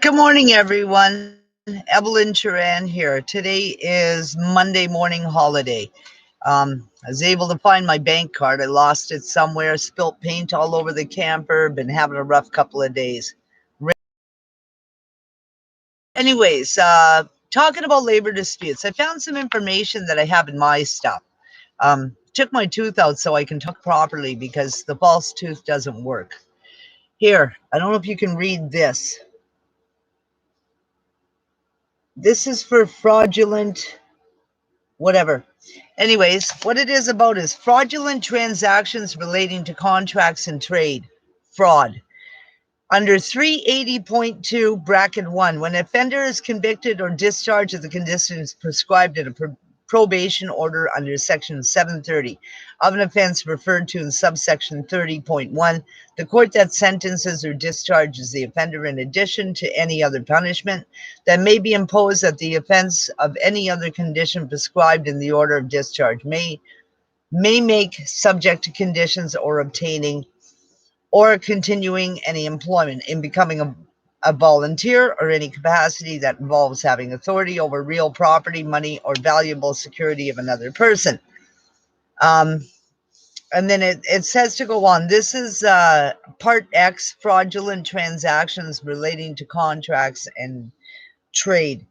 Good morning, everyone. Evelyn Turan here. Today is Monday morning holiday. I was able to find my bank card. I lost it somewhere, spilt paint all over the camper, been having a rough couple of days. Anyways, talking about labor disputes, I found some information that I have in my stuff. Took my tooth out so I can talk properly because the false tooth doesn't work. Here, I don't know if you can read this. This is for fraudulent whatever. Anyways, what it is about is fraudulent transactions relating to contracts and trade. Fraud. Under 380.2 bracket 1, when an offender is convicted or discharged of the conditions prescribed in a probation order under section 730 of an offense referred to in subsection 30.1, the court that sentences or discharges the offender in addition to any other punishment that may be imposed at the offense of any other condition prescribed in the order of discharge may make subject to conditions or obtaining or continuing any employment in becoming a volunteer or any capacity that involves having authority over real property, money, or valuable security of another person. And then it says to go on. This is Part X, fraudulent transactions relating to contracts and trade.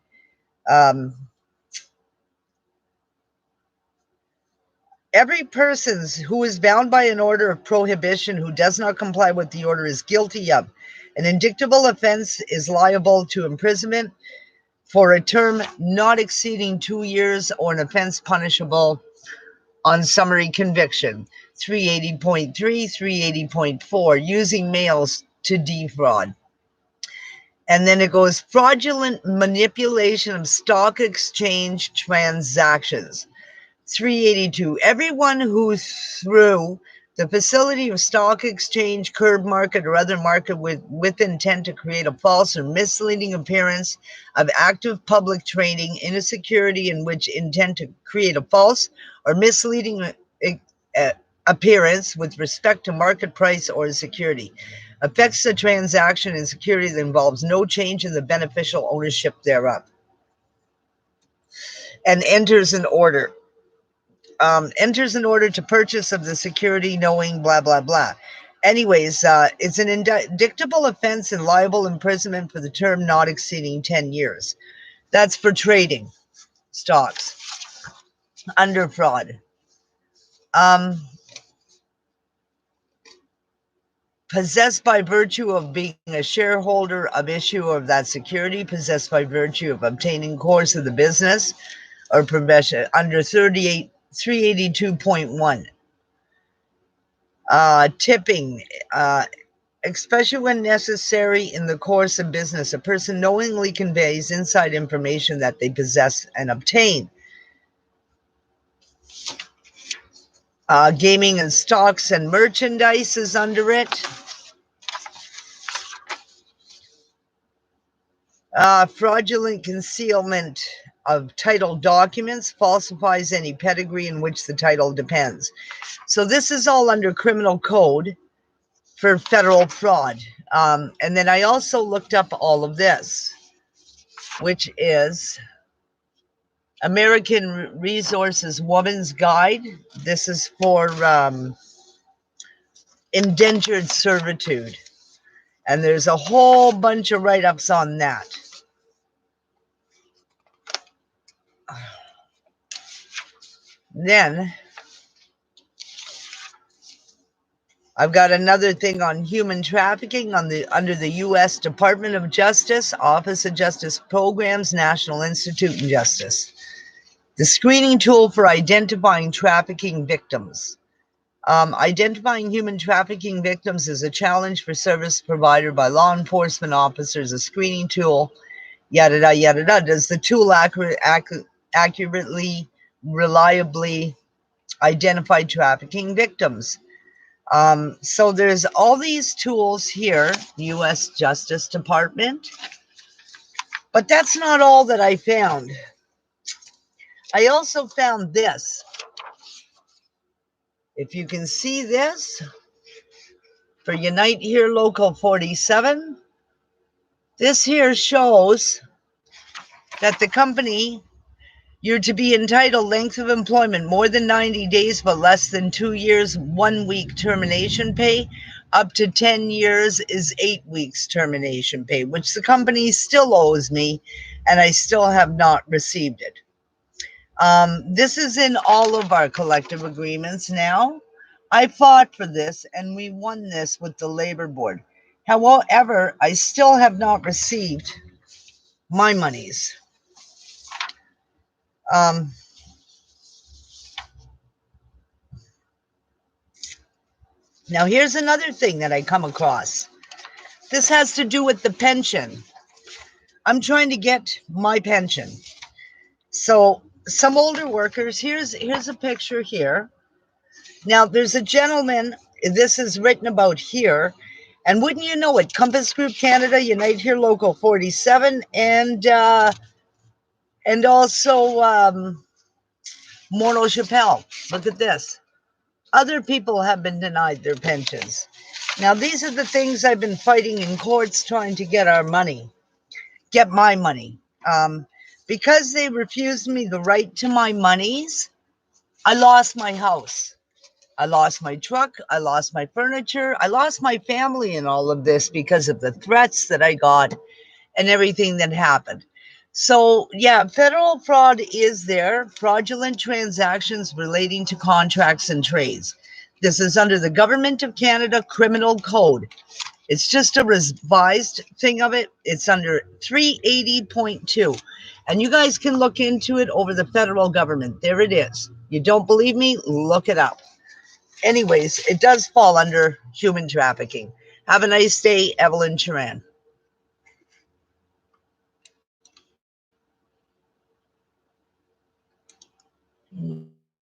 Every person who is bound by an order of prohibition who does not comply with the order is guilty of an indictable offense, is liable to imprisonment for a term not exceeding 2 years, or an offense punishable on summary conviction. 380.3, 380.4, using mails to defraud. And then it goes fraudulent manipulation of stock exchange transactions. 382, everyone who through the facility of stock exchange, curb market, or other market with intent to create a false or misleading appearance of active public trading in a security in which intent to create a false or misleading appearance with respect to market price or security affects the transaction in security that involves no change in the beneficial ownership thereof, and enters an order. Enters an order to purchase of the security knowing blah, blah, blah. Anyways, it's an indictable offense and liable imprisonment for the term not exceeding 10 years. That's for trading stocks under fraud. Possessed by virtue of being a shareholder of issue of that security, possessed by virtue of obtaining course of the business or profession under 382.1. Tipping, especially when necessary in the course of business, a person knowingly conveys inside information that they possess and obtain. Gaming and stocks and merchandise is under it. Fraudulent concealment of title documents, falsifies any pedigree in which the title depends. So this is all under criminal code for federal fraud. And then I also looked up all of this, which is American Resources Woman's Guide. This is for indentured servitude. And there's a whole bunch of write-ups on that. Then I've got another thing on human trafficking under the U.S. Department of Justice, Office of Justice Programs, National Institute of Justice. The screening tool for identifying trafficking victims. Identifying human trafficking victims is a challenge for service provider by law enforcement officers. A screening tool, yada da yada da. Does the tool accurately, reliably identify trafficking victims? So there's all these tools here, U.S. Justice Department, but that's not all that I found. I also found this. If you can see this, for Unite Here Local 47, This here shows that the company, you're to be entitled length of employment more than 90 days, but less than 2 years, 1 week termination pay. Up to 10 years is 8 weeks termination pay, which the company still owes me, and I still have not received it. This is in all of our collective agreements now. I fought for this and we won this with the labor board. However, I still have not received my monies. Um, Now, here's another thing that I come across. This has to do with the pension. I'm trying to get my pension. So, some older workers, here's a picture here. Now, there's a gentleman, this is written about here, and wouldn't you know it, Compass Group Canada, Unite Here Local 47, and also Morneau Chappelle. Look at this. Other people have been denied their pensions. Now, these are the things I've been fighting in courts trying to get our money, get my money. Because they refused me the right to my monies, I lost my house. I lost my truck. I lost my furniture. I lost my family in all of this because of the threats that I got and everything that happened. So, yeah, federal fraud is there, fraudulent transactions relating to contracts and trades. This is under the Government of Canada Criminal Code. It's just a revised thing of it. It's under 380.2. And you guys can look into it over the federal government. There it is. You don't believe me? Look it up. Anyways, it does fall under human trafficking. Have a nice day, Evelyn Charan.